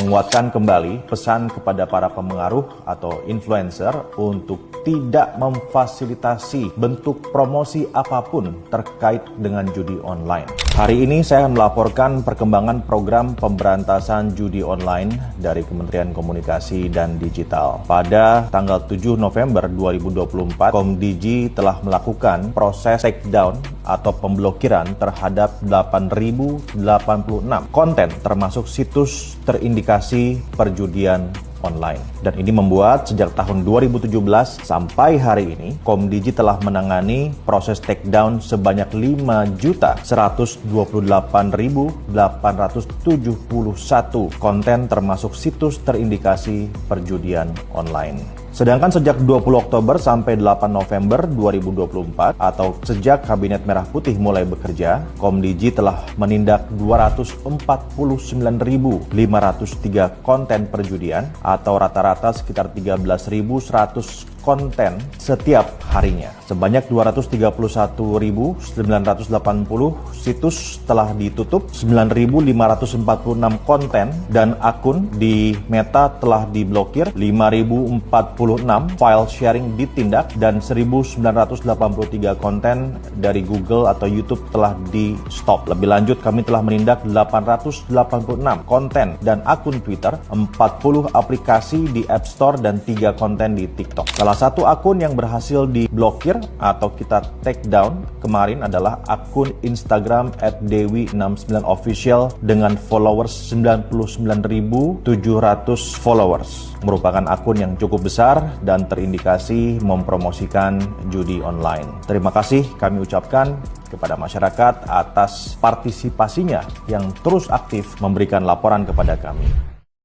menguatkan kembali pesan kepada para pengaruh atau influencer untuk tidak memfasilitasi bentuk promosi apapun terkait dengan judi online. Hari ini saya akan melaporkan perkembangan program pemberantasan judi online dari Kementerian Komunikasi dan Digital. Pada tanggal 7 November 2024, Komdigi telah melakukan proses takedown atau pemblokiran terhadap 8.086 konten termasuk situs terindikasi perjudian online. Dan ini membuat sejak tahun 2017 sampai hari ini, Komdigi telah menangani proses takedown sebanyak 5.128.871 konten termasuk situs terindikasi perjudian online. Sedangkan sejak 20 Oktober sampai 8 November 2024 atau sejak Kabinet Merah Putih mulai bekerja, Komdigi telah menindak 249.503 konten perjudian atau rata-rata sekitar 13.100 konten setiap harinya. Sebanyak 231.980 situs telah ditutup, 9.546 konten dan akun di Meta telah diblokir, 5.046 file sharing ditindak, dan 1.983 konten dari Google atau YouTube telah di-stop. Lebih lanjut, kami telah menindak 886 konten dan akun Twitter, 40 aplikasi di App Store, dan 3 konten di TikTok. Salah satu akun yang berhasil diblokir atau kita take down kemarin adalah akun Instagram @dewi69official dengan followers 99.700 followers. Merupakan akun yang cukup besar dan terindikasi mempromosikan judi online. Terima kasih kami ucapkan kepada masyarakat atas partisipasinya yang terus aktif memberikan laporan kepada kami.